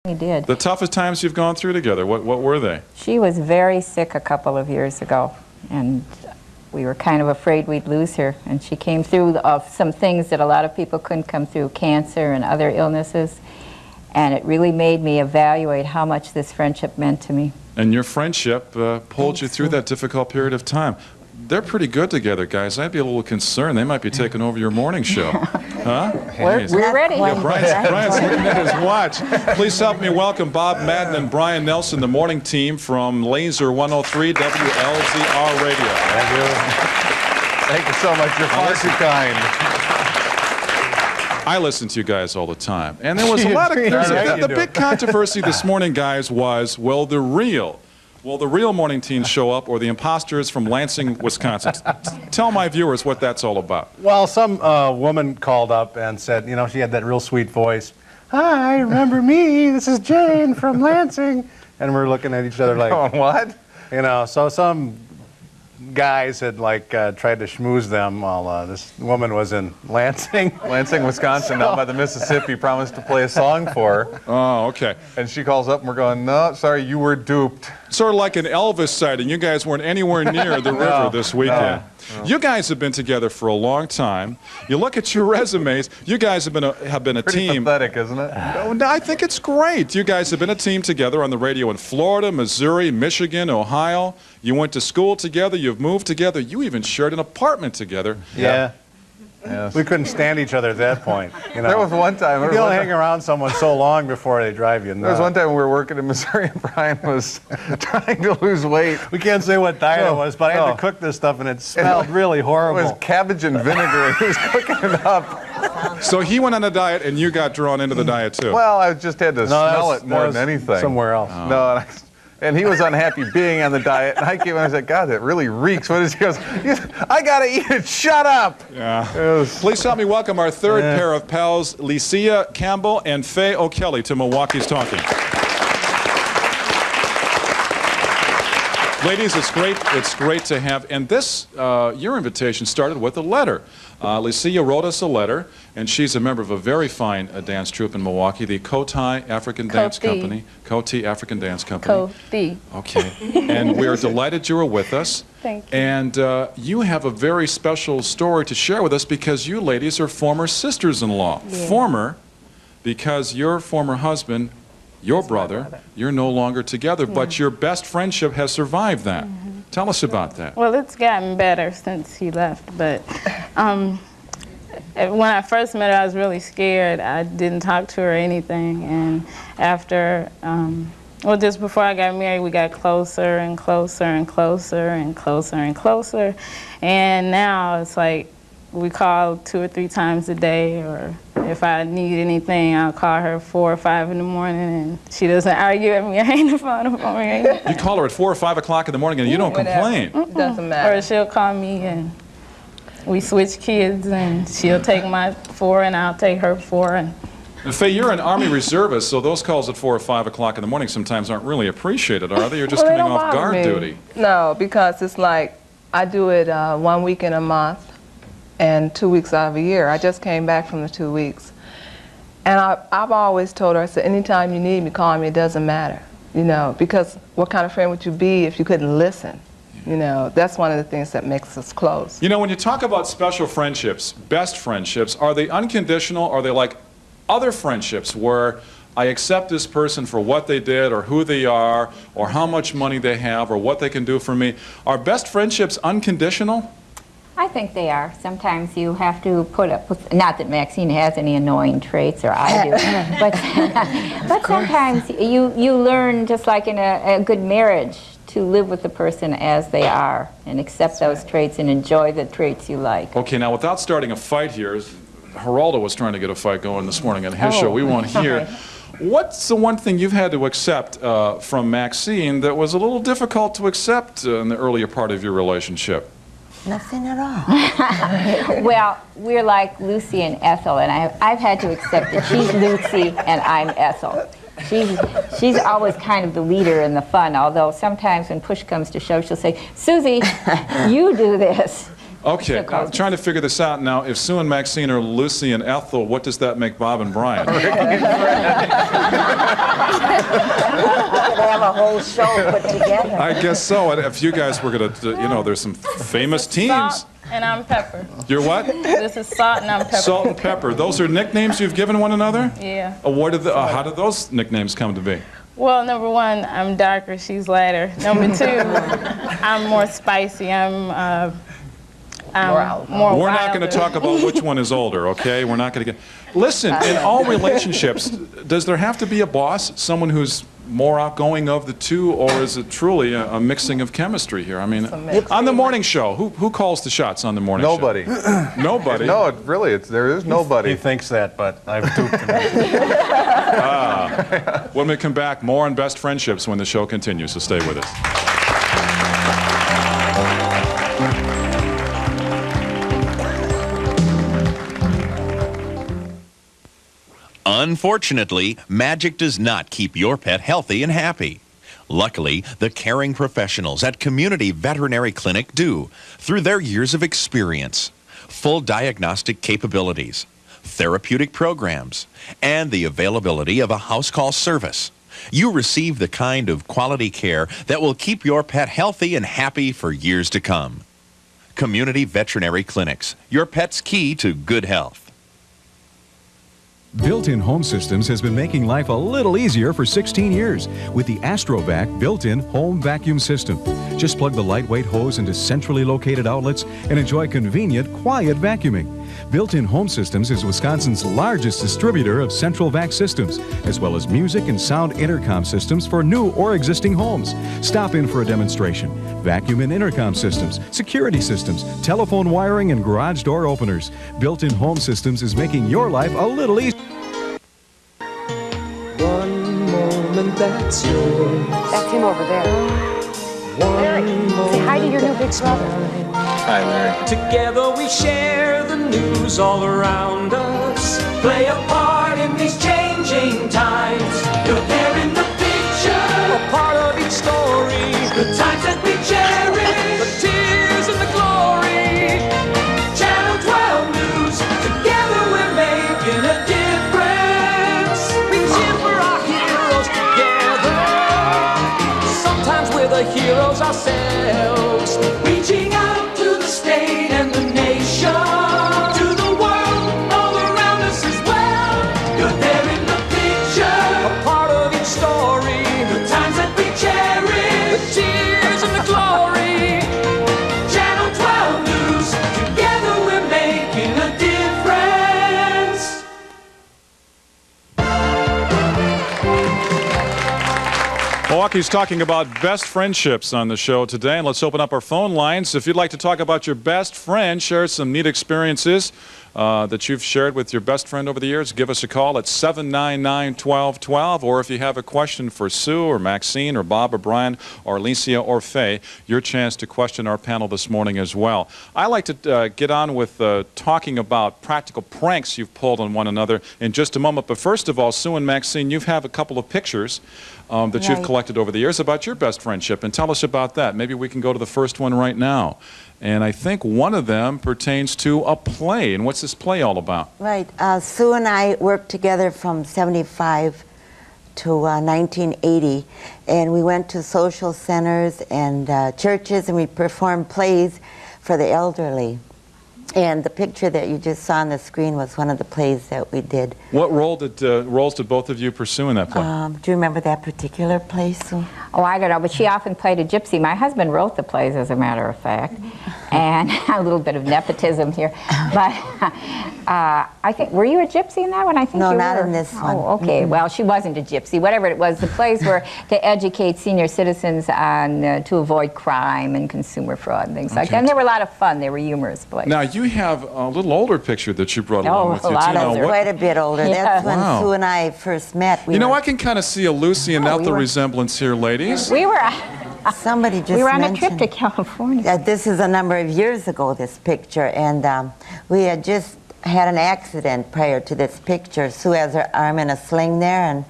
We did. The toughest times you've gone through together, what were they? She was very sick a couple of years ago, and we were kind of afraid we'd lose her. And she came through some things that a lot of people couldn't come through, cancer and other illnesses. And it really made me evaluate how much this friendship meant to me. And your friendship pulled you through that difficult period of time. They're pretty good together, guys. I'd be a little concerned. They might be taking over your morning show. Huh? We're ready. Yeah, Brian's looking at his watch. Please help me welcome Bob Madden and Brian Nelson, the morning team from Laser 103 WLZR Radio. Thank you. Thank you so much. You're far too kind. I listen to you guys all the time. And there was a lot of... the big controversy this morning, guys, was, will the real morning teens show up, or the imposters from Lansing, Wisconsin? Tell my viewers what that's all about. Well, some woman called up and said, you know, she had that real sweet voice. Hi, remember me? This is Jane from Lansing. And we're looking at each other like, oh, what? You know, so some guys had like tried to schmooze them while this woman was in Lansing. Lansing, Wisconsin, down by the Mississippi, promised to play a song for her. Oh, okay. And she calls up and we're going, no, sorry, you were duped. Sort of like an Elvis sighting. You guys weren't anywhere near the river this weekend. No. You guys have been together for a long time. You look at your resumes. You guys have been a Pretty team. pathetic, isn't it? No, I think it's great. You guys have been a team together on the radio in Florida, Missouri, Michigan, Ohio. You went to school together. You've moved together. You even shared an apartment together. Yeah. Yes. We couldn't stand each other at that point. You know. There was one time. You don't hang around someone so long before they drive you nuts. There was one time when we were working in Missouri and Brian was trying to lose weight. We can't say what diet it was, but I had to cook this stuff and it smelled really horrible. It was cabbage and vinegar and he was cooking it up. So he went on a diet and you got drawn into the diet too. Well, I just had to smell it more than anything. Somewhere else. Oh. No, and he was unhappy being on the diet. And I came in and I said, God, that really reeks. What is it? He goes, I got to eat it. Shut up. Yeah. Please help me welcome our third pair of pals, Licia Campbell and Faye O'Kelly, to Milwaukee's Talking. Ladies, it's great to have, and this, your invitation started with a letter. Licia wrote us a letter, and she's a member of a very fine dance troupe in Milwaukee, the Cotai African Dance Company. Cotai African Dance Company. Cotai. Okay. And we're delighted you were with us. Thank you. And you have a very special story to share with us because you ladies are former sisters-in-law. Yeah. Former, because your former husband, your brother, you're no longer together, but your best friendship has survived that. Tell us about that. Well, it's gotten better since he left, but when I first met her, I was really scared. I didn't talk to her or anything, and after, well, just before I got married, we got closer and closer and closer and closer and closer, and now it's like we call 2 or 3 times a day, or if I need anything, I'll call her 4 or 5 in the morning, and she doesn't argue at me or hang the phone up on me. You call her at 4 or 5 o'clock in the morning and you don't complain. Doesn't matter. Or she'll call me and we switch kids, and she'll take my 4 and I'll take her 4. And Faye, you're an Army reservist, so those calls at 4 or 5 o'clock in the morning sometimes aren't really appreciated, are they? You're just coming off guard duty. No, because it's like I do it 1 week in a month and 2 weeks out of a year. I just came back from the 2 weeks. And I've always told her, I said, anytime you need me, call me, it doesn't matter. You know, because what kind of friend would you be if you couldn't listen? You know, that's one of the things that makes us close. You know, when you talk about special friendships, best friendships, are they unconditional, or are they like other friendships where I accept this person for what they did or who they are or how much money they have or what they can do for me? Are best friendships unconditional? I think they are. Sometimes you have to put up with, not that Maxine has any annoying traits, or I do, but sometimes you learn, just like in a good marriage, to live with the person as they are and accept those traits and enjoy the traits you like. Okay, now without starting a fight here, Geraldo was trying to get a fight going this morning on his show. We won't hear. What's the one thing you've had to accept from Maxine that was a little difficult to accept in the earlier part of your relationship? Nothing at all. Well, we're like Lucy and Ethel, and I've had to accept that she's Lucy and I'm Ethel. She's always kind of the leader in the fun, although sometimes when push comes to shove, she'll say, Susie, you do this. Okay, I'm trying to figure this out now. If Sue and Maxine are Lucy and Ethel, what does that make Bob and Brian? have a whole show put together. I guess so. And if you guys were going to, you know, there's some famous teams. Salt and I'm pepper. You're what? This is Salt and I'm pepper. Salt and Pepper. Those are nicknames you've given one another? Yeah. How did those nicknames come to be? Well, number one, I'm darker, she's lighter. Number two, I'm more spicy. I'm more We're not going to wilder. talk about which one is older, okay? We're not going to get... Listen, in all relationships, does there have to be a boss, someone who's more outgoing of the two, or is it truly a mixing of chemistry here? I mean, on the morning show, who calls the shots on the morning Nobody. show? Nobody. No, there is nobody. He thinks that, but I've duped him. When we come back, more on best friendships when the show continues, so stay with us. Unfortunately, magic does not keep your pet healthy and happy. Luckily, the caring professionals at Community Veterinary Clinic do, through their years of experience, full diagnostic capabilities, therapeutic programs, and the availability of a house call service. You receive the kind of quality care that will keep your pet healthy and happy for years to come. Community Veterinary Clinics, your pet's key to good health. Built-in Home Systems has been making life a little easier for 16 years with the AstroVac built-in home vacuum system. Just plug the lightweight hose into centrally located outlets and enjoy convenient, quiet vacuuming. Built-in Home Systems is Wisconsin's largest distributor of central vac systems, as well as music and sound intercom systems for new or existing homes. Stop in for a demonstration. Vacuum and intercom systems, security systems, telephone wiring, and garage door openers. Built-in Home Systems is making your life a little easier. One moment that's yours. That's him over there. Larry, say hi to your new big brother. Hi, Larry. Together we share the news all around us. Play a part in these changing times. You're there in the picture, a part of each story. The times that we cherish, the tears and the glory. Channel 12 News, together we're making a difference. We cheer for our heroes together. Sometimes we're the heroes ourselves. Reaching out to the state and the nation, to the world all around us as well. You're there in the picture, a part of each story. The times that we cherish, the tears and the glory. Channel 12 News, together we're making a difference. Milwaukee's talking about best friendships on the show today, and let's open up our phone lines. If you'd like to talk about your best friend, share some neat experiences that you've shared with your best friend over the years, give us a call at 799-1212, or if you have a question for Sue or Maxine or Bob or Brian or Alicia or Faye, your chance to question our panel this morning as well. I like to get on with talking about practical pranks you've pulled on one another in just a moment, but first of all, Sue and Maxine, you have a couple of pictures that you've collected over the years about your best friendship, and tell us about that. Maybe we can go to the first one right now. And I think one of them pertains to a play. And what's this play all about? Right. Sue and I worked together from 75 to 1980, and we went to social centers and churches, and we performed plays for the elderly. And the picture that you just saw on the screen was one of the plays that we did. What roles did both of you pursue in that play? Do you remember that particular play, Sue? Oh, I don't know, but she often played a gypsy. My husband wrote the plays, as a matter of fact, and a little bit of nepotism here. But I think, were you a gypsy in that one? I think No, you not were. in this one. Oh, okay. Well, she wasn't a gypsy. Whatever it was, the plays were to educate senior citizens on to avoid crime and consumer fraud and things like that. And they were a lot of fun. They were humorous plays. Now, you have a little older picture that you brought along with a you, lot too. Now, older. what- Quite a bit older. Yeah. That's when Wow. Sue and I first met. You know, I can kind of see a Lucy and Ethel resemblance here, ladies. We were Somebody just we were on a mentioned trip to California. This is a number of years ago, this picture, and we had just had an accident prior to this picture. Sue has her arm in a sling there,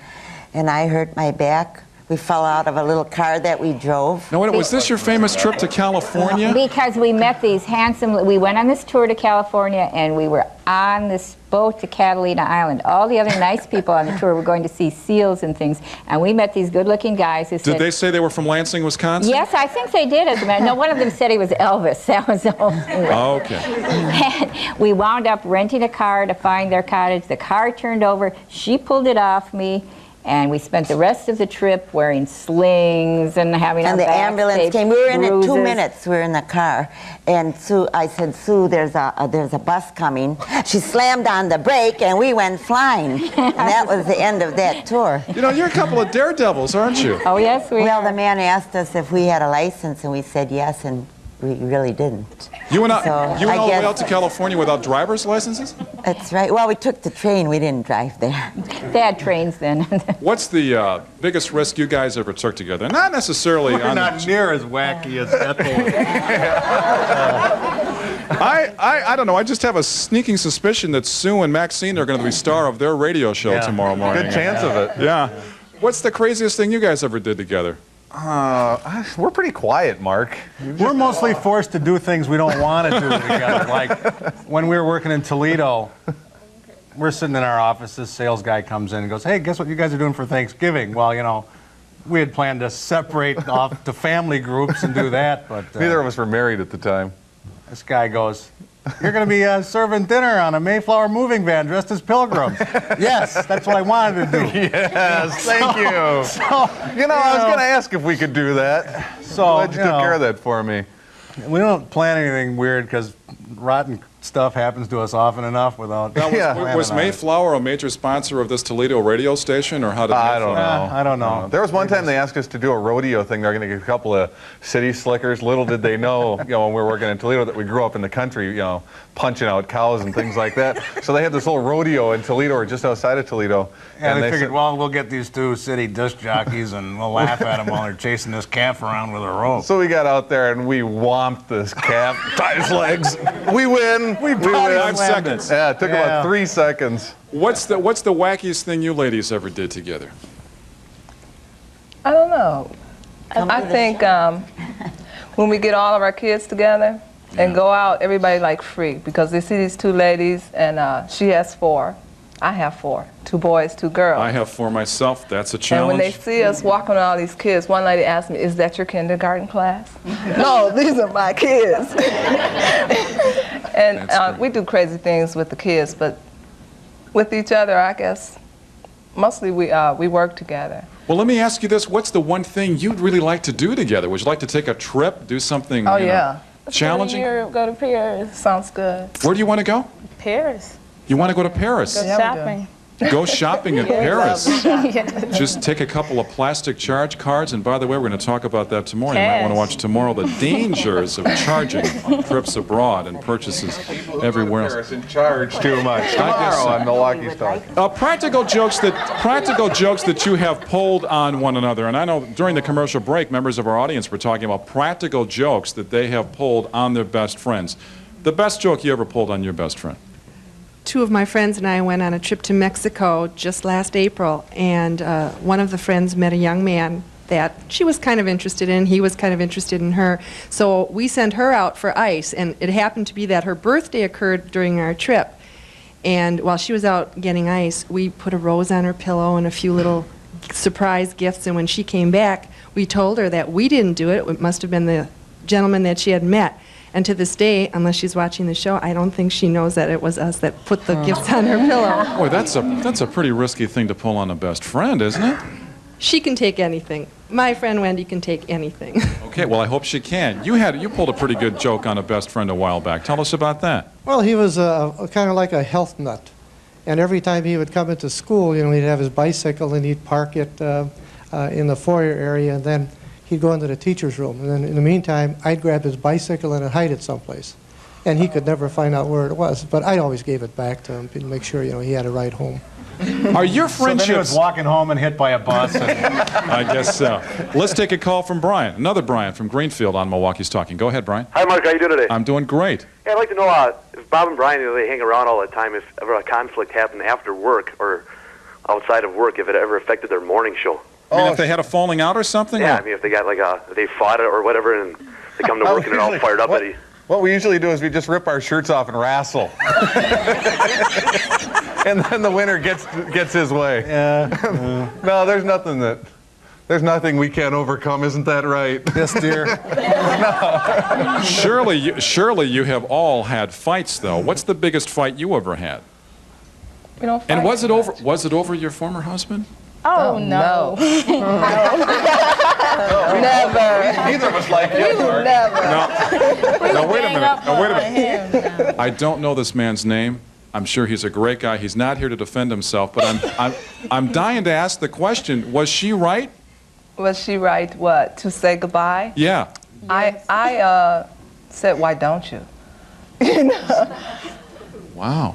and I hurt my back. We fell out of a little car that we drove. Now, wait, was this your famous trip to California? Because we met these handsome, we went on this tour to California, and we were on this boat to Catalina Island. All the other nice people on the tour were going to see seals and things, and we met these good-looking guys who said... Did they say they were from Lansing, Wisconsin? Yes, I think they did. As a matter, no, one of them said he was Elvis. That was the only way. Oh, okay. And we wound up renting a car to find their cottage. The car turned over. She pulled it off me. And we spent the rest of the trip wearing slings and having and our the ambulance came. We were in it 2 minutes. We were in the car, and Sue. I said, Sue, there's a bus coming. She slammed on the brake, and we went flying. And that was the end of that tour. You know, you're a couple of daredevils, aren't you? Oh yes, we. Well, the man asked us if we had a license, and we said yes, and we really didn't. You went out. So, you went I all the way guess- out to California without driver's licenses? That's right. Well, we took the train. We didn't drive there. They had trains then. What's the biggest risk you guys ever took together? Not necessarily We're on not the... near as wacky as Ethel. I don't know. I just have a sneaking suspicion that Sue and Maxine are going to be star of their radio show Yeah. tomorrow morning. Good chance of it. Yeah. What's the craziest thing you guys ever did together? We're pretty quiet, Mark. We're mostly forced to do things we don't want to do together. Like when we were working in Toledo, we're sitting in our office, this sales guy comes in and goes, hey, guess what you guys are doing for Thanksgiving? Well, you know, we had planned to separate off to family groups and do that, but Neither of us were married at the time. this guy goes, you're going to be serving dinner on a Mayflower moving van dressed as pilgrims. Yes, that's what I wanted to do. Yes, thank you. I was going to ask if we could do that. So, Glad you took care of that for me. We don't plan anything weird because rotten stuff happens to us often enough without. Now, Yeah. was Mayflower a major sponsor of this Toledo radio station, or how did I don't know. I don't know. There was one time they asked us to do a rodeo thing. They're going to get a couple of city slickers. Little did they know, when we were working in Toledo, that we grew up in the country, punching out cows and things like that. So they had this little rodeo in Toledo, or just outside of Toledo. And they figured, said, well, we'll get these two city disc jockeys and we'll laugh at them while they're chasing this calf around with a rope. So we got out there and we whomped this calf, tied his legs. We win. We win. 5 seconds. Yeah, it took about 3 seconds. What's the wackiest thing you ladies ever did together? I don't know. I think when we get all of our kids together and go out, everybody like free because they see these two ladies and she has 4. I have 4. 2 boys, 2 girls. I have 4 myself. That's a And challenge. when they see us walking with all these kids, one lady asked me, is that your kindergarten class? No, these are my kids. And we do crazy things with the kids, but with each other, I guess, mostly we work together. Well, let me ask you this. What's the one thing you'd really like to do together? Would you like to take a trip, do something challenging? Go to Paris. Sounds good. Where do you want to go? Paris. You want to go to Paris? Go shopping. Go shopping in Paris. Yes. Just take a couple of plastic charge cards, and by the way, we're going to talk about that tomorrow. You might want to watch tomorrow the dangers of charging on trips abroad and purchases everywhere else. Paris in charge too much. guess Tomorrow so. on Milwaukee's Talk. Practical jokes that you have pulled on one another, and I know during the commercial break, members of our audience were talking about practical jokes that they have pulled on their best friends. The best joke you ever pulled on your best friend? 2 of my friends and I went on a trip to Mexico just last April, and one of the friends met a young man that she was kind of interested in. He was kind of interested in her. So we sent her out for ice, and it happened to be that her birthday occurred during our trip. And while she was out getting ice, we put a rose on her pillow and a few little surprise gifts, and when she came back, we told her that we didn't do it. It must have been the gentleman that she had met. And to this day, unless she's watching the show, I don't think she knows that it was us that put the gifts on her pillow. Boy, that's a pretty risky thing to pull on a best friend, isn't it? She can take anything. My friend Wendy can take anything. Okay, well, I hope she can. You pulled a pretty good joke on a best friend a while back. Tell us about that. Well, he was kind of like a health nut. And every time he would come into school, he'd have his bicycle and he'd park it in the foyer area, and then he'd go into the teacher's room. And then in the meantime, I'd grab his bicycle and I'd hide it someplace. And he could never find out where it was. But I always gave it back to him to make sure, he had a ride home. Are your So then he friendships... was walking home and hit by a bus. And I guess so. Let's take a call from Brian. Another Brian from Greenfield on Milwaukee's Talking. Go ahead, Brian. Hi, Mark. How you doing today? I'm doing great. Yeah, I'd like to know if Bob and Brian, they hang around all the time, if ever a conflict happened after work or outside of work, if it ever affected their morning show. I mean, if they had a falling out or something? Yeah, or- I mean, if they got they fought it or whatever, and they come to work and they're all fired up. What we usually do is we just rip our shirts off and wrestle. And then the winner gets his way. Yeah. No, there's nothing we can't overcome, isn't that right? Yes, dear. Surely you have all had fights, though. What's the biggest fight you ever had? We don't fight And was it much. over your former husband? Oh, no. Never. Neither of us like you, Mark. Never. Now wait a Hang minute. up Now wait a on minute. him now. I don't know this man's name. I'm sure he's a great guy. He's not here to defend himself, but I'm dying to ask the question. Was she right? Was she right, what, to say goodbye? Yeah. I said, why don't you? Wow.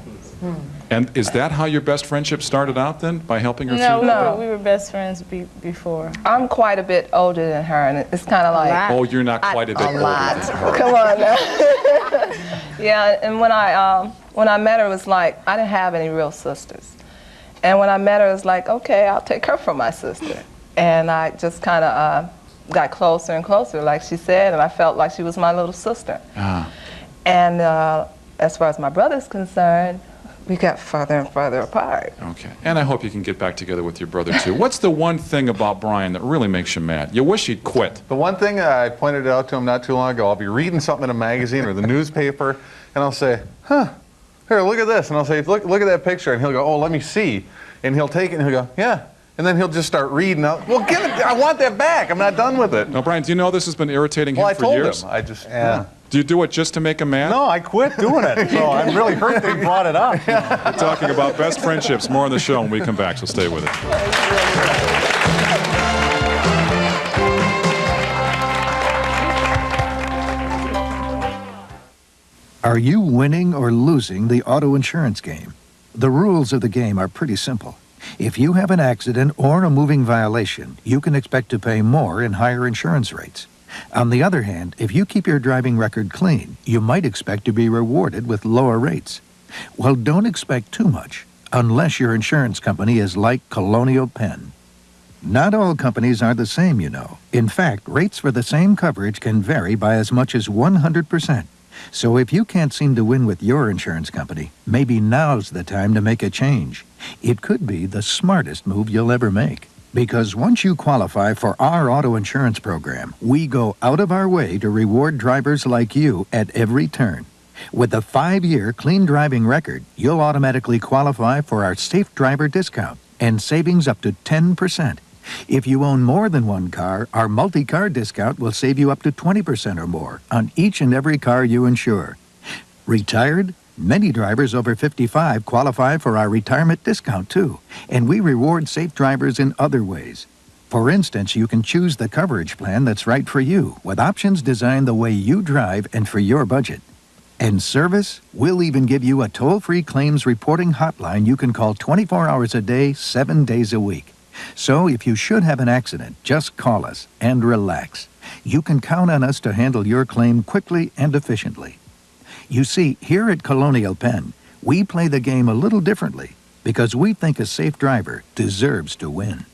And is that how your best friendship started out then? By helping her No, through? we were best friends before. I'm quite a bit older than her, and it's kind of like... Oh, you're not quite a bit older than her. Come on now. Yeah, and when I met her, it was like, I didn't have any real sisters. And when I met her, it was like, okay, I'll take her for my sister. And I just kind of got closer and closer, like she said, and I felt like she was my little sister. Ah. And as far as my brother's concerned, we got further and further apart. Okay. And I hope you can get back together with your brother, too. What's the one thing about Brian that really makes you mad? You wish he'd quit. The one thing I pointed out to him not too long ago, I'll be reading something in a magazine or the newspaper, and I'll say, huh, here, look at this. And I'll say, look at that picture. And he'll go, oh, let me see. And he'll take it and he'll go, yeah. And then he'll just start reading. Well, give it. I want that back. I'm not done with it. Now, Brian, do you know this has been irritating him Well, I for told years? him. I just, Yeah. Do you do it just to make him mad? No, I quit doing it. So I'm really hurt they brought it up. We're talking about best friendships. More on the show when we come back, so stay with it. Are you winning or losing the auto insurance game? The rules of the game are pretty simple. If you have an accident or a moving violation, you can expect to pay more in higher insurance rates. On the other hand, if you keep your driving record clean, you might expect to be rewarded with lower rates. Well, don't expect too much, unless your insurance company is like Colonial Penn. Not all companies are the same, you know. In fact, rates for the same coverage can vary by as much as 100%. So if you can't seem to win with your insurance company, maybe now's the time to make a change. It could be the smartest move you'll ever make. Because once you qualify for our auto insurance program, we go out of our way to reward drivers like you at every turn. With a 5-year clean driving record, you'll automatically qualify for our safe driver discount and savings up to 10%. If you own more than one car, our multi-car discount will save you up to 20% or more on each and every car you insure. Retired? Many drivers over 55 qualify for our retirement discount too, and we reward safe drivers in other ways. For instance, you can choose the coverage plan that's right for you, with options designed the way you drive and for your budget. And service? We'll even give you a toll-free claims reporting hotline you can call 24 hours a day, 7 days a week. So if you should have an accident, just call us and relax. You can count on us to handle your claim quickly and efficiently. You see, here at Colonial Penn, we play the game a little differently because we think a safe driver deserves to win.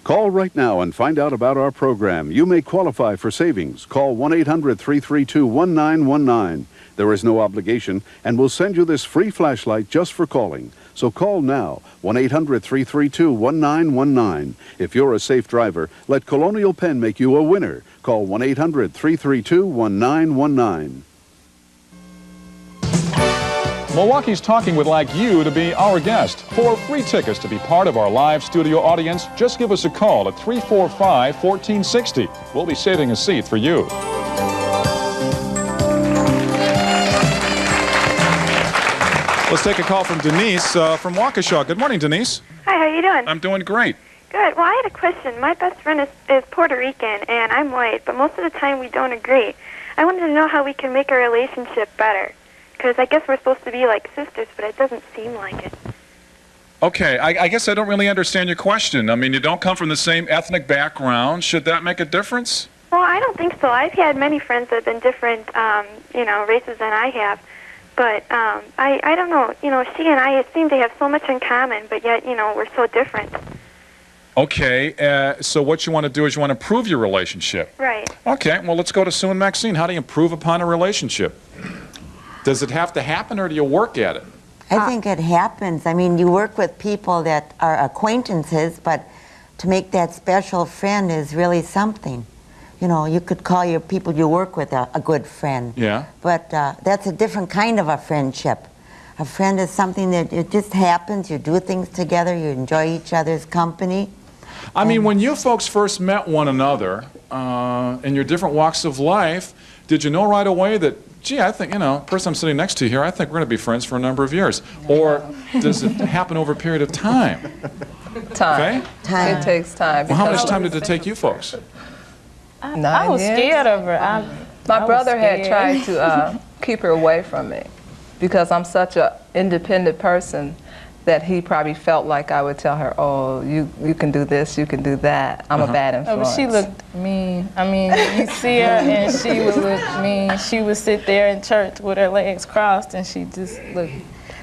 Call right now and find out about our program. You may qualify for savings. Call 1-800-332-1919. There is no obligation, and we'll send you this free flashlight just for calling. So call now, 1-800-332-1919. If you're a safe driver, let Colonial Penn make you a winner. Call 1-800-332-1919. Milwaukee's Talking would like you to be our guest. For free tickets to be part of our live studio audience, just give us a call at 345-1460. We'll be saving a seat for you. Let's take a call from Denise from Waukesha. Good morning, Denise. Hi, how you doing? I'm doing great. Good. Well, I had a question. My best friend is Puerto Rican, and I'm white, but most of the time we don't agree. I wanted to know how we can make our relationship better, because I guess we're supposed to be like sisters, but it doesn't seem like it. Okay, I guess I don't really understand your question. I mean, you don't come from the same ethnic background. Should that make a difference? Well, I don't think so. I've had many friends that have been different, races than I have. But I don't know. She and I seem to have so much in common, but yet, we're so different. Okay, so what you want to do is you want to improve your relationship. Right. Okay, well, let's go to Sue and Maxine. How do you improve upon a relationship? Does it have to happen, or do you work at it? I think it happens. I mean, you work with people that are acquaintances, but to make that special friend is really something. You know, you could call your people you work with a good friend. Yeah. But that's a different kind of a friendship. A friend is something that it just happens. You do things together. You enjoy each other's company. I mean, when you folks first met one another in your different walks of life, did you know right away that, gee, I think, you know, the person I'm sitting next to here, I think we're going to be friends for a number of years? Or does it happen over a period of time? Time. Okay? Time. It takes time. Well, how much time did it take you folks? I was scared of her. My brother had tried to keep her away from me because I'm such an independent person that he probably felt like I would tell her, oh, you can do this, you can do that. I'm a bad influence. Oh, but she looked mean. I mean, you see her and she would look mean. She would sit there in church with her legs crossed and she just looked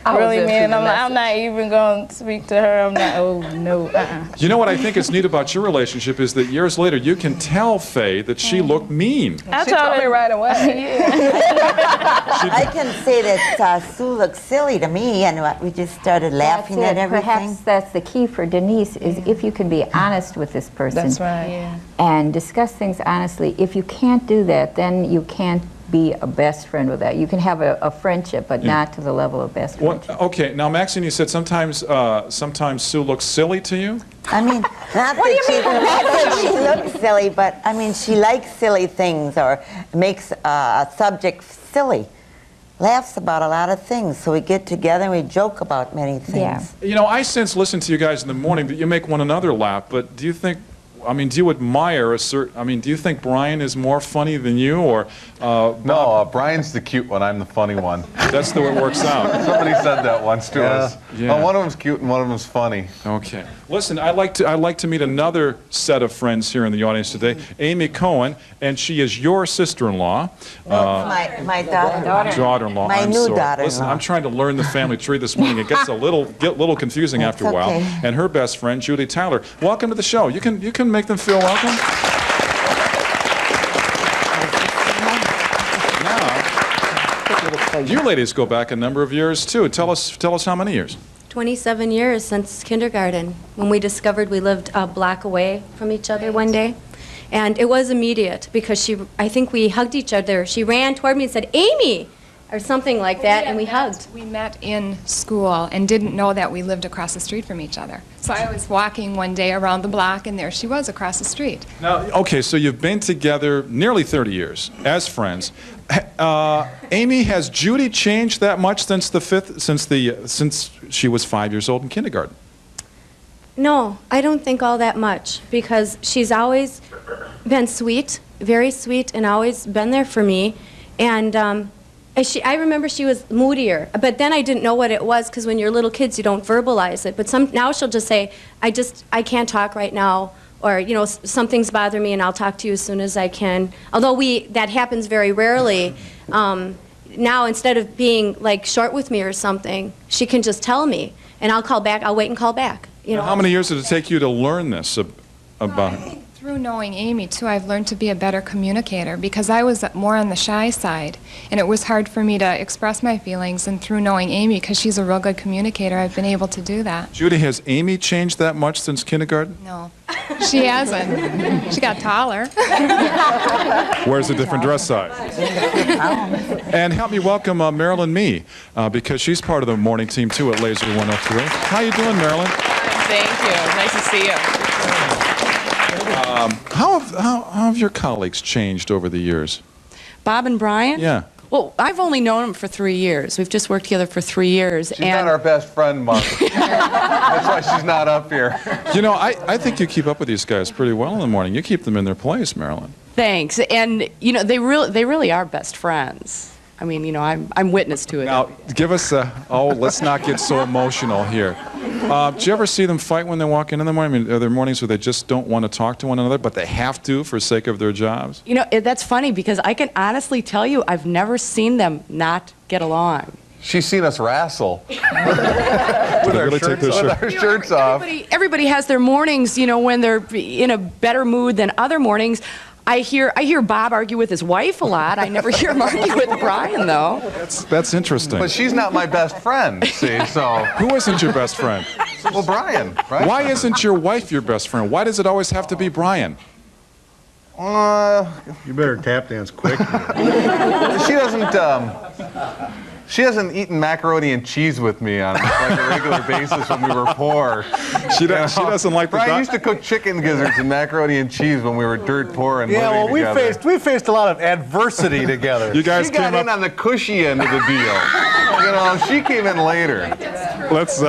really mean. I'm not even going to speak to her. I'm not, oh, no, You know what I think is neat about your relationship is that years later you can tell Faye that she looked mean. She told me right away. I can say that Sue looks silly to me, and we just started laughing at everything. Perhaps that's the key for Denise, is if you can be honest with this person. That's right. Yeah. And discuss things honestly. If you can't do that, then you can't be a best friend with that. You can have a friendship, but not to the level of best friendship. Okay, now Maxine, you said sometimes Sue looks silly to you? I mean, not that she looks silly, but I mean, she likes silly things or makes a subject silly. Laughs about a lot of things, so we get together and we joke about many things. Yeah. You know, I sense, listening to you guys in the morning, that you make one another laugh, but do you think, I mean, do you admire a certain, I mean, do you think Brian is more funny than you, or? No, Brian's the cute one, I'm the funny one. That's the way it works out. Somebody said that once to us. Yeah. Well, one of them's cute and one of them's funny. Okay. Listen, I'd like to meet another set of friends here in the audience today. Amy Cohen, and she is your sister-in-law. My daughter-in-law. Daughter-in-law. My new daughter-in-law. Listen, I'm trying to learn the family tree this morning. It gets a little confusing after a while. okay. And her best friend, Judy Tyler. Welcome to the show. You can make them feel welcome. Now, you ladies go back a number of years too. Tell us how many years? 27 years since kindergarten, when we discovered we lived a block away from each other one day. And it was immediate because I think we hugged each other. She ran toward me and said, "Amy," or something like that, and we hugged. We met in school and didn't know that we lived across the street from each other. So I was walking one day around the block, and there she was across the street. Now, okay, so you've been together nearly 30 years as friends. Amy, has Judy changed that much since she was 5 years old in kindergarten? No, I don't think all that much, because she's always been sweet, very sweet, and always been there for me. And I remember she was moodier, but then I didn't know what it was, because when you're little kids, you don't verbalize it. But now she'll just say, I can't talk right now, or, you know, something's bothering me and I'll talk to you as soon as I can. Although that happens very rarely. Now, instead of being like short with me or something, she can just tell me, and I'll call back. I'll wait and call back. You know. How many years did it take you to learn this about it? Through knowing Amy, too, I've learned to be a better communicator, because I was more on the shy side, and it was hard for me to express my feelings. And through knowing Amy, because she's a real good communicator, I've been able to do that. Judy, has Amy changed that much since kindergarten? No, she hasn't. She got taller. Wears a different dress size. And help me welcome Marilyn Mee, because she's part of the morning team, too, at Laser 103. How you doing, Marilyn? Thank you. Nice to see you. How have your colleagues changed over the years? Bob and Brian? Yeah. Well, I've only known them for 3 years. We've just worked together for 3 years. She's not our best friend, Mark. That's why she's not up here. You know, I think you keep up with these guys pretty well in the morning. You keep them in their place, Marilyn. Thanks. And, you know, they really are best friends. I mean, you know, I'm witness to it. Now, give us let's not get so emotional here. Do you ever see them fight when they walk in the morning? I mean, are there mornings where they just don't want to talk to one another, but they have to for sake of their jobs? You know, that's funny, because I can honestly tell you I've never seen them not get along. She's seen us wrestle. With our shirts off. Everybody has their mornings, you know, when they're in a better mood than other mornings. I hear Bob argue with his wife a lot. I never hear him argue with Brian, though. That's interesting. But she's not my best friend, see, so... Who isn't your best friend? Well, Brian. Right? Why isn't your wife your best friend? Why does it always have to be Brian? You better tap dance quick. She hasn't eaten macaroni and cheese with me on like a regular basis when we were poor. She doesn't like the... Brian used to cook chicken gizzards and macaroni and cheese when we were dirt poor and Yeah, living well, together. we faced a lot of adversity together. You guys She got in on the cushy end of the deal. You know, she came in later. Let's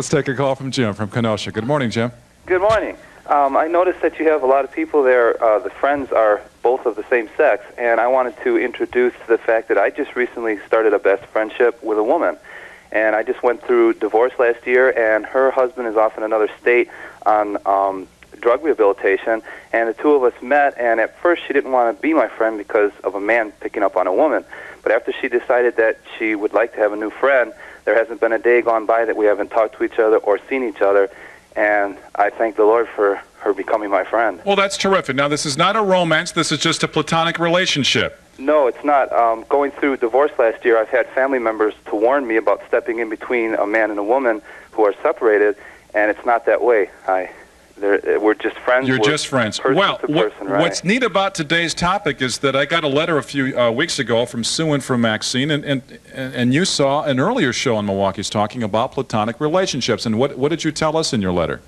take a call from Jim from Kenosha. Good morning, Jim. Good morning. I noticed that you have a lot of people there. The friends are both of the same sex, and I wanted to introduce the fact that I just recently started a best friendship with a woman. And I just went through divorce last year, and her husband is off in another state on drug rehabilitation, and the two of us met, and at first she didn't want to be my friend because of a man picking up on a woman. But after she decided that she would like to have a new friend, there hasn't been a day gone by that we haven't talked to each other or seen each other, and I thank the Lord for her becoming my friend. Well, that's terrific. Now, this is not a romance. This is just a platonic relationship. No, it's not. Going through divorce last year, I've had family members to warn me about stepping in between a man and a woman who are separated, and it's not that way. We're just friends. You're just friends. Well, what's neat about today's topic is that I got a letter a few weeks ago from Sue and from Maxine, and you saw an earlier show on Milwaukee's talking about platonic relationships. And what did you tell us in your letter?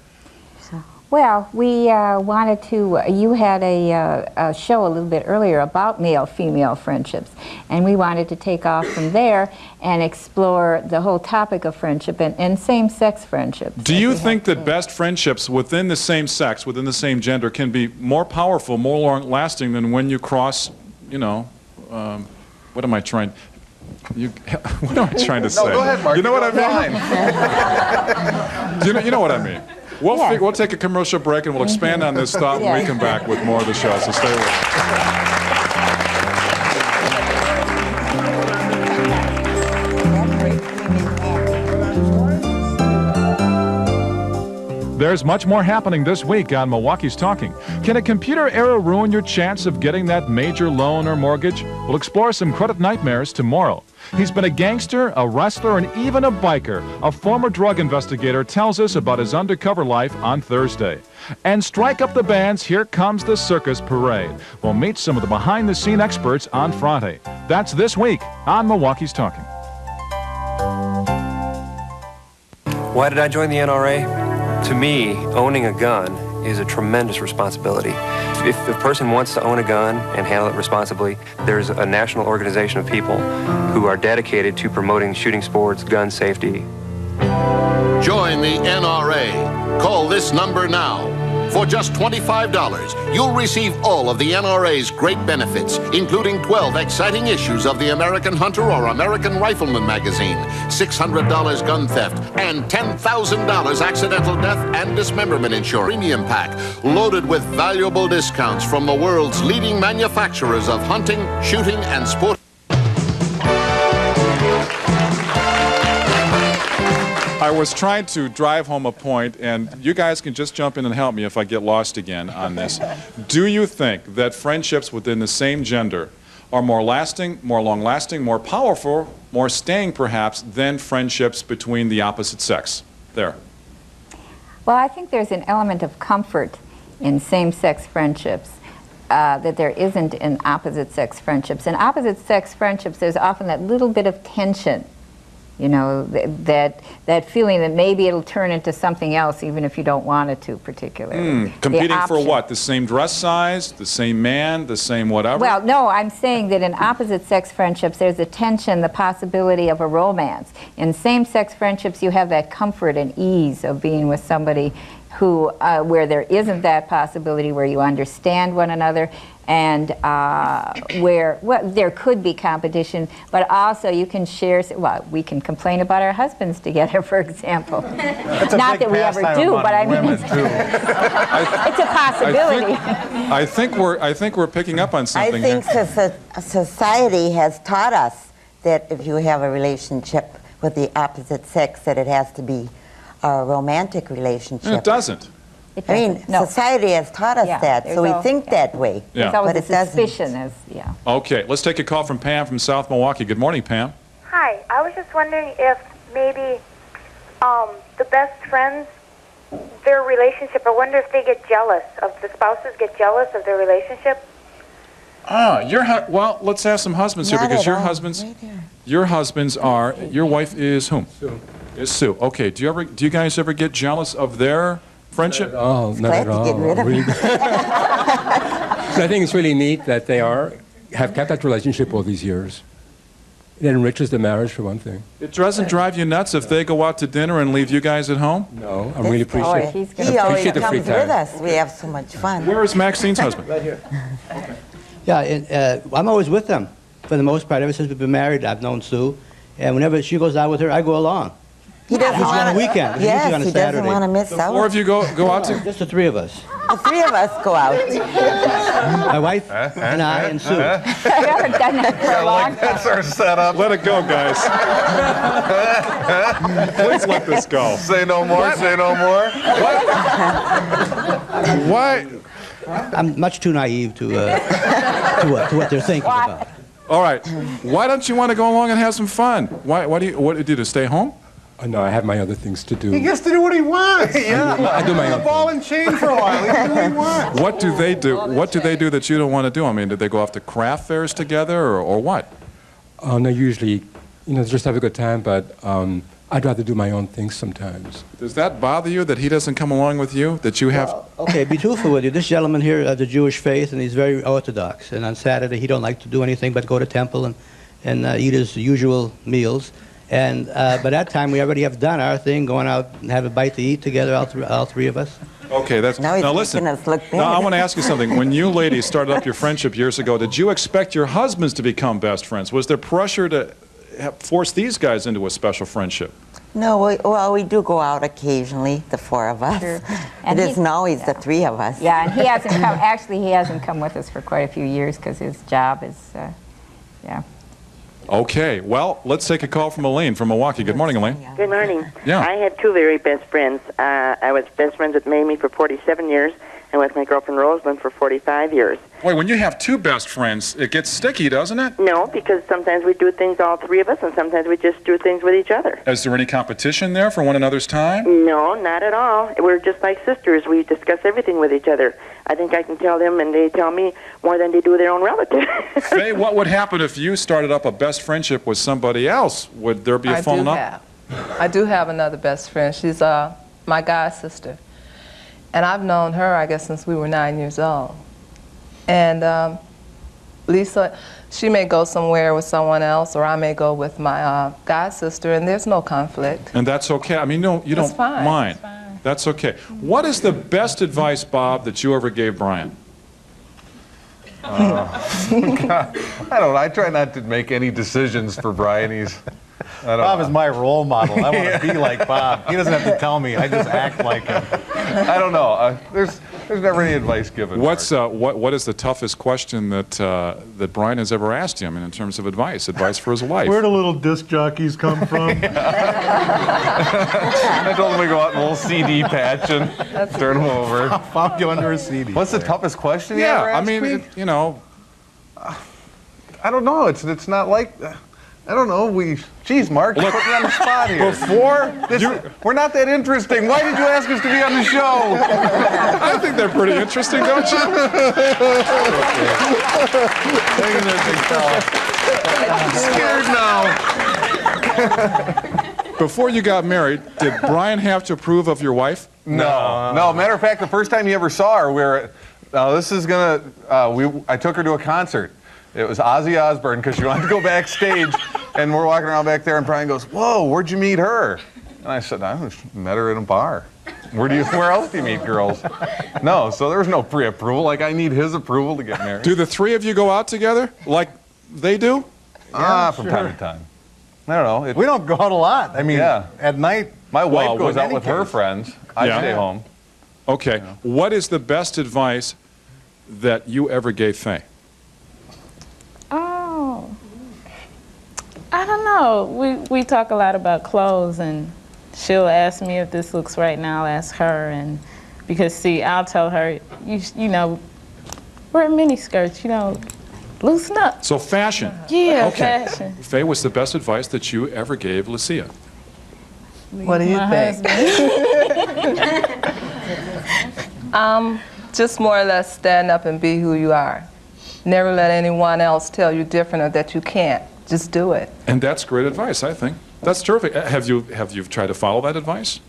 Well, we wanted to, you had a show a little bit earlier about male-female friendships, and we wanted to take off from there and explore the whole topic of friendship and same-sex friendships. Do you think that best friendships within the same sex, within the same gender, can be more powerful, more long-lasting than when you cross, you know, what am I trying... what am I trying to say? No, go ahead, Mark. You know what I mean? You know what I mean. We'll take a commercial break and we'll expand on this thought when we come back with more of the show, so stay with us. There's much more happening this week on Milwaukee's Talking. Can a computer error ruin your chance of getting that major loan or mortgage? We'll explore some credit nightmares tomorrow. He's been a gangster, a wrestler, and even a biker. A former drug investigator tells us about his undercover life on Thursday. And strike up the bands, here comes the circus parade. We'll meet some of the behind-the-scene experts on Friday. That's this week on Milwaukee's Talking. Why did I join the NRA? To me, owning a gun is a tremendous responsibility. If a person wants to own a gun and handle it responsibly, there's a national organization of people who are dedicated to promoting shooting sports, gun safety. Join the NRA. Call this number now. For just $25, you'll receive all of the NRA's great benefits, including 12 exciting issues of the American Hunter or American Rifleman magazine, $600 gun theft, and $10,000 accidental death and dismemberment insurance. Premium pack, loaded with valuable discounts from the world's leading manufacturers of hunting, shooting, and sport. I was trying to drive home a point, and you guys can just jump in and help me if I get lost again on this. Do you think that friendships within the same gender are more lasting, more long-lasting, more powerful, more staying perhaps, than friendships between the opposite sex? There. Well, I think there's an element of comfort in same-sex friendships that there isn't in opposite-sex friendships. In opposite-sex friendships, there's often that little bit of tension. You know, that feeling that maybe it'll turn into something else even if you don't want it to particularly. Competing for what? The same dress size, the same man, the same whatever? Well, no, I'm saying that in opposite-sex friendships there's a tension, the possibility of a romance. In same-sex friendships you have that comfort and ease of being with somebody who, where there isn't that possibility, where you understand one another, and where there could be competition, but also you can share, well, we can complain about our husbands together, for example. Not that we ever do, but I mean, it's a possibility. I think we're picking up on something I think society has taught us that if you have a relationship with the opposite sex, that it has to be a romantic relationship. It doesn't. I mean, society has taught us that, so we think that way. Yeah. There's always But a it doesn't. suspicion as, yeah. Okay, let's take a call from Pam from South Milwaukee. Good morning, Pam. Hi, I was just wondering if maybe the best friends, their relationship, I wonder if they get jealous, of the spouses get jealous of their relationship. Well, let's ask some husbands here, Not because at your all. husbands, your husbands are, your wife is whom? Sue. Is Sue. Okay, do you guys ever get jealous of their friendship? Oh, not Glad at to get all. rid of Really. him. So I think it's really neat that they have kept that relationship all these years. It enriches the marriage, for one thing. It doesn't drive you nuts if they go out to dinner and leave you guys at home? No, I really He always appreciate the free comes with time. us. We have so much fun. Where is Maxine's husband? Right here. Yeah, and, I'm always with them for the most part. Ever since we've been married, I've known Sue, and whenever she goes out with her, I go along. He doesn't Usually on want a weekend. Usually Yes, on a he Saturday. doesn't want to miss out. Or if you go out to... Just the three of us. The three of us go out. My wife and I and Sue. You haven't done that for a long time. That's our setup. Let it go, guys. Please let this go. Say no more, say no more. Why? I'm much too naive to what they're thinking about. All right. Why don't you want to go along and have some fun? What do you do to stay home? Oh, no, I have my other things to do. He gets to do what he wants. I do my own Ball and chain for a while. He can do what he wants. What do they do? What do they do that you don't want to do? I mean, did they go off to craft fairs together, or what? No, usually, just have a good time, but I'd rather do my own things sometimes. Does that bother you that he doesn't come along with you? That you have? Okay, be truthful with you. This gentleman here of the Jewish faith, and he's very orthodox. And on Saturday, he don't like to do anything but go to temple and eat his usual meals. And by that time, we already have done our thing, going out and have a bite to eat together, all three of us. Okay, that's Now he's now listen. making us look bad. Now I want to ask you something. When you ladies started up your friendship years ago, did you expect your husbands to become best friends? Was there pressure to force these guys into a special friendship? No, we do go out occasionally, the four of us. Sure. It And isn't always the three of us. Yeah, and he hasn't come, actually, he hasn't come with us for quite a few years because his job is, yeah. Okay, well, let's take a call from Elaine from Milwaukee. Good morning, Elaine. Good morning. Yeah. I had two very best friends. I was best friends with Mamie for 47 years and with my girlfriend Rosalind for 45 years. Wait, when you have two best friends, it gets sticky, doesn't it? No, because sometimes we do things, all three of us, and sometimes we just do things with each other. Is there any competition there for one another's time? No, not at all. We're just like sisters. We discuss everything with each other. I think I can tell them, and they tell me more than they do their own relatives. Faye, what would happen if you started up a best friendship with somebody else? Would there be a falling up? I do have another best friend. She's my god sister. And I've known her, I guess, since we were 9 years old. And Lisa, she may go somewhere with someone else, or I may go with my god sister, and there's no conflict. And that's okay. I mean, no, you That's don't fine. mind. That's okay. What is the best advice, Bob, that you ever gave Brian? God, I don't know. I try not to make any decisions for Brian. Bob is my role model. I want to be like Bob. He doesn't have to tell me. I just act like him. I don't know. There's never any advice given. What is the toughest question that Brian has ever asked you? I mean, in terms of advice for his wife. Where do little disc jockeys come from? I told him to go out in a little CD patch and turn him over. I found you under a CD. What's the toughest question you Yeah, ever I asked mean, me? I don't know. It's not like. I don't know. Geez, Mark, you put me on the spot here. We're not that interesting. Why did you ask us to be on the show? I think they're pretty interesting, don't you? I'm scared now. Before you got married, did Brian have to approve of your wife? No. Matter of fact, the first time you ever saw her, I took her to a concert. It was Ozzy Osbourne because she wanted to go backstage, and we're walking around back there, and Brian goes, "Whoa, where'd you meet her?" And I said, "I met her in a bar." Where else do you meet girls? No, so there was no pre-approval. Like, I need his approval to get married. Do the three of you go out together like they do? From time to time. I don't know. We don't go out a lot. I mean, at night. My wife goes out with her friends. I stay home. Okay. What is the best advice that you ever gave Faye? Oh. No, we talk a lot about clothes, and she'll ask me if this looks right, and I'll ask her, and because see, I'll tell her, you know, wear mini skirts, you know, loosen up. So fashion. Yeah, okay. fashion. Faye, what's the best advice that you ever gave Lucia? What do you think? Just more or less stand up and be who you are. Never let anyone else tell you different or that you can't. Just do it. And that's great advice, I think. That's terrific. Have you tried to follow that advice?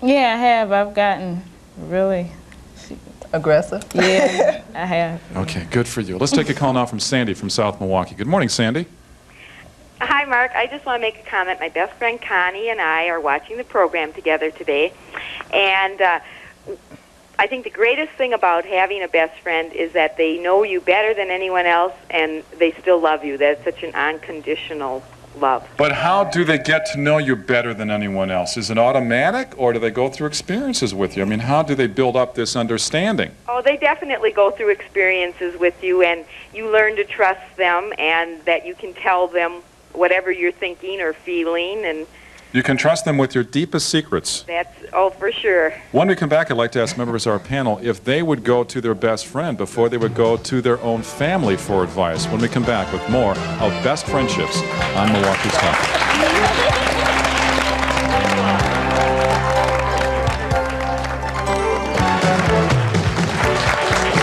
Yeah, I have. I've gotten really aggressive. Yeah, I have. Okay, good for you. Let's take a call now from Sandy from South Milwaukee. Good morning, Sandy. Hi, Mark. I just want to make a comment. My best friend Connie and I are watching the program together today, and I think the greatest thing about having a best friend is that they know you better than anyone else, and they still love you. That's such an unconditional love. But how do they get to know you better than anyone else? Is it automatic, or do they go through experiences with you? I mean, how do they build up this understanding? Oh, they definitely go through experiences with you, and you learn to trust them, and that you can tell them whatever you're thinking or feeling, and You can trust them with your deepest secrets. that's, oh, for sure. When we come back, I'd like to ask members of our panel if they would go to their best friend before they would go to their own family for advice. When we come back with more of Best Friendships on Milwaukee's Talk.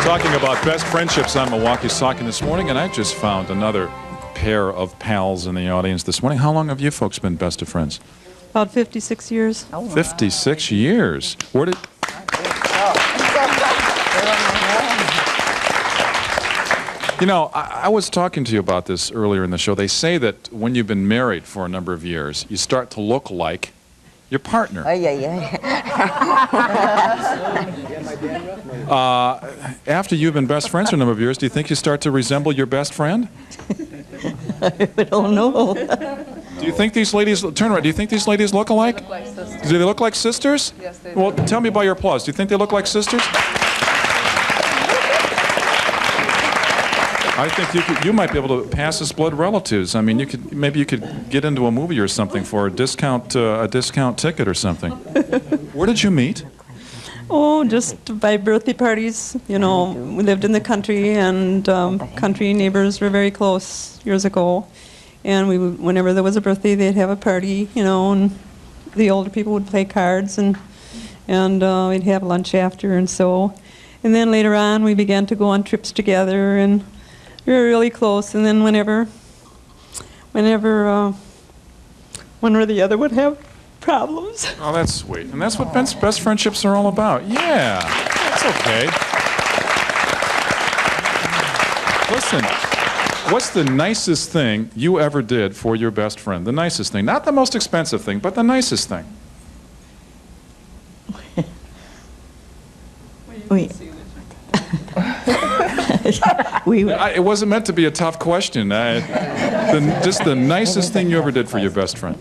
Talking about best friendships on Milwaukee's Talking this morning, and I just found another pair of pals in the audience this morning. How long have you folks been best of friends? About 56 years. 56 years. Where did... You know, I was talking to you about this earlier in the show. They say that when you've been married for a number of years, you start to look like your partner. Oh, yeah. After you've been best friends for a number of years, do you think you start to resemble your best friend? I don't know. Do you think these ladies, turn around, do you think these ladies look alike? Do they look like sisters? Yes, they Well, tell me by your applause. Do you think they look like sisters? I think you might be able to pass as blood relatives. I mean, maybe you could get into a movie or something for a discount ticket or something. Where did you meet? Oh, just by birthday parties. You know, we lived in the country, and country neighbors were very close years ago. And whenever there was a birthday, they'd have a party, you know, and the older people would play cards, and we'd have lunch after, and so. And then later on, we began to go on trips together, and we were really close. And then whenever one or the other would have problems. Oh, that's sweet. And that's what best friendships are all about. Yeah, that's okay. Listen, what's the nicest thing you ever did for your best friend? The nicest thing. Not the most expensive thing, but the nicest thing. It wasn't meant to be a tough question. Just the nicest thing you ever did for your best friend.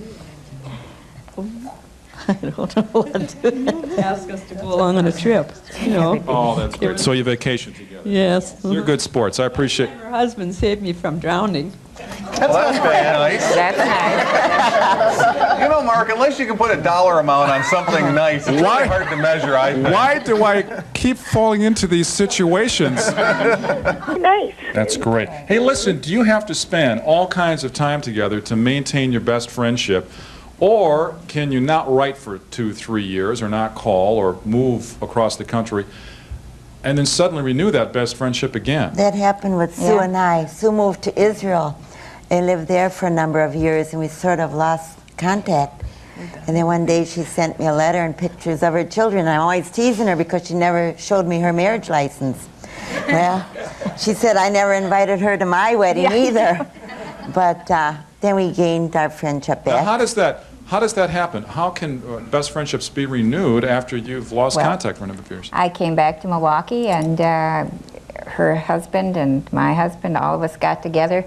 I don't know what to ask us to go along on a trip, you know. Oh, that's great. So you vacation together. Yes. You're good sports. I appreciate. Her husband saved me from drowning. That's nice. That's nice. You know, Mark, unless you can put a dollar amount on something nice, it's really hard to measure, I think. Why do I keep falling into these situations? Nice. That's great. Hey, listen, do you have to spend all kinds of time together to maintain your best friendship? Or can you not write for 2-3 years, or not call, or move across the country, and then suddenly renew that best friendship again? That happened with Sue and I. Sue moved to Israel and lived there for a number of years, and we sort of lost contact. And then one day she sent me a letter and pictures of her children. I'm always teasing her because she never showed me her marriage license. Well, she said I never invited her to my wedding either. But then we gained our friendship back. Now, how does that happen? How can best friendships be renewed after you've lost contact for a number of years? I came back to Milwaukee, and her husband and my husband, all of us got together.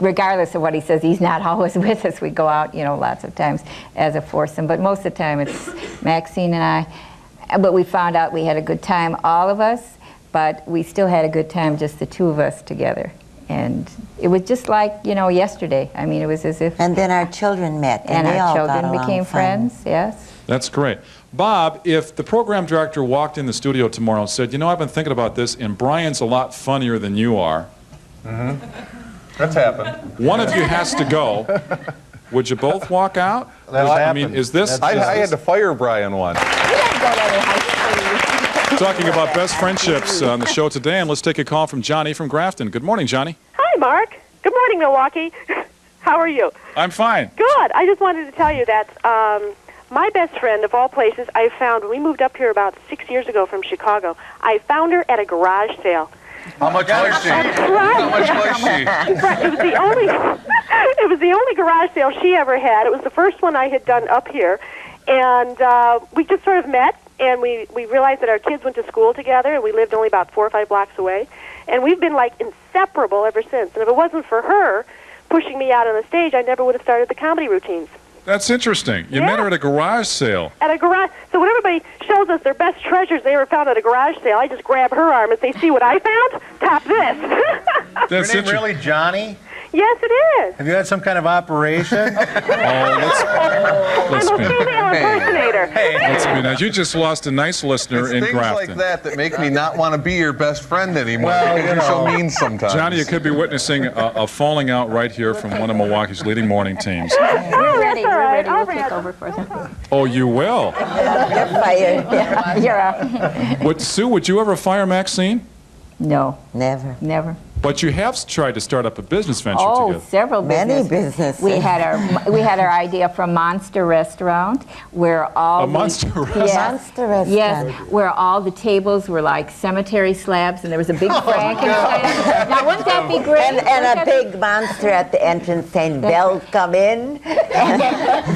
Regardless of what he says, he's not always with us. We go out, you know, lots of times as a foursome, but most of the time it's Maxine and I. But we found out we had a good time, all of us, but we still had a good time, just the two of us together. And it was just like, you know, yesterday. I mean, it was as if... And then our children met, and they our all got children along became fine. friends, yes. That's great. Bob, if the program director walked in the studio tomorrow and said, you know, I've been thinking about this, and Brian's a lot funnier than you are. That's happened. One of you has to go. Would you both walk out? That's I mean, is this... I had to fire Brian once. Talking about best friendships on the show today, and let's take a call from Johnny from Grafton. Good morning, Johnny. Hi, Mark. Good morning, Milwaukee. How are you? I'm fine. Good. I just wanted to tell you that my best friend, of all places, I found, we moved up here about 6 years ago from Chicago. I found her at a garage sale. How much was she? How much was she? It was the only, it was the only garage sale she ever had. It was the first one I had done up here, and we just sort of met, and we realized that our kids went to school together, and we lived only about 4 or 5 blocks away, and we've been like inseparable ever since. And if it wasn't for her pushing me out on the stage, I never would have started the comedy routines. That's interesting. You met her at a garage sale. At a garage. So when everybody shows us their best treasures they ever found at a garage sale, I just grab her arm and say, "See what I found? Tap this." Your name really Johnny? Yes, it is. Have you had some kind of operation? Let's I'm a female impersonator. Let's be nice. You just lost a nice listener It's in things Grafton. like that that make me not want to be your best friend anymore. Well, because you you're so know. mean sometimes. Johnny, you could be witnessing a falling out right here from one of Milwaukee's leading morning teams. We're ready. We're ready. We'll take over for them. Oh, you will? You're fired. Yeah, you're out. Sue, would you ever fire Maxine? No. Never. Never. But you have tried to start up a business venture together. Several Many businesses. businesses. We had our idea from Monster Restaurant, where all A Monster Restaurant? Yes, Monster Restaurant. Yes, where all the tables were like cemetery slabs, and there was a big Frankenstein. Now, wouldn't that be great? And a big monster at the entrance saying, "Welcome in." And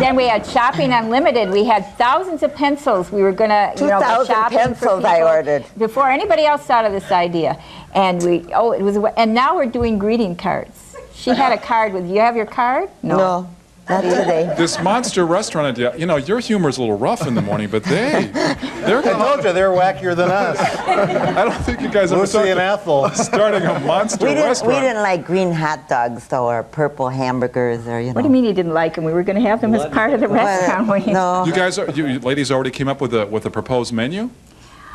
then we had shopping unlimited. We had thousands of pencils. We were gonna, go 2,000 shopping for pencils I people ordered. before anybody else thought of this idea. And and now we're doing greeting cards. She had a card with, you have your card? No, not today. This Monster Restaurant idea, you know, your humor's a little rough in the morning, but they're I told you, they're wackier than us. I don't think you guys ever Lucy and Ethel. starting a Monster We Restaurant. didn't like green hot dogs, though, or purple hamburgers, or, you know. What do you mean you didn't like them? We were going to have them as part of the restaurant. No. You ladies already came up with a proposed menu?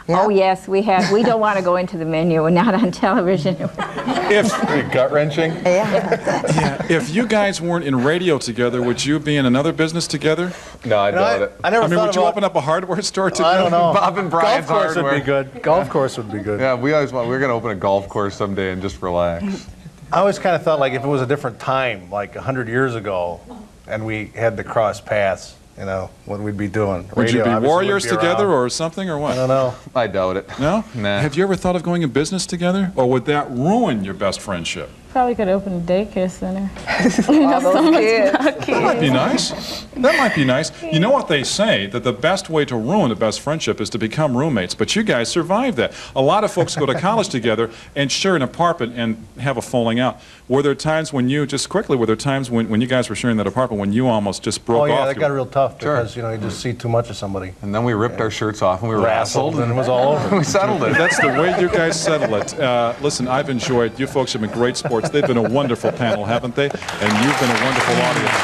Oh, yes, we have. We don't want to go into the menu, not on television. Gut wrenching. Yeah. If you guys weren't in radio together, would you be in another business together? No, I doubt it. I never mean, thought would you about- open up a hardware store together? I don't know. Bob and Brian's Golf course hardware. would be good. Golf course would be good. Yeah, we're going to open a golf course someday and just relax. I always kind of thought like if it was a different time, like 100 years ago, and we had to cross paths, you know, what we'd be doing. Would you Radio be obviously warriors would be together around. or something, or what? I don't know. I doubt it. No? Nah. Have you ever thought of going in business together? Or would that ruin your best friendship? Probably could open a daycare center. That might be nice. That might be nice. You know what they say, that the best way to ruin a best friendship is to become roommates, but you guys survived that. A lot of folks go to college together and share an apartment and have a falling out. Were there times when you, just quickly, were there times when you guys were sharing that apartment when you almost just broke Oh off? yeah, that got real tough because you know you just see too much of somebody. And then we ripped our shirts off and we Wrestled, wrestled and it was all over. We settled it. That's the way you guys settle it. Listen, I've enjoyed. You folks have been great sports. They've been a wonderful panel, haven't they? And you've been a wonderful audience.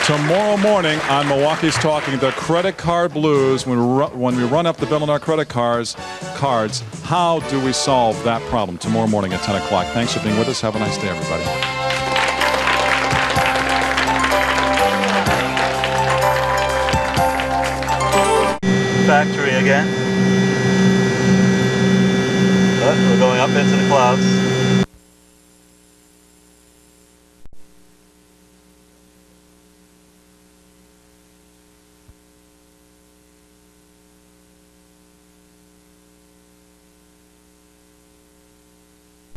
Tomorrow morning on Milwaukee's Talking, the credit card blues. When we run up the bill on our credit cards, how do we solve that problem? Tomorrow morning at 10 o'clock. Thanks for being with us. Have a nice day, everybody. Factory again. But we're going up into the clouds.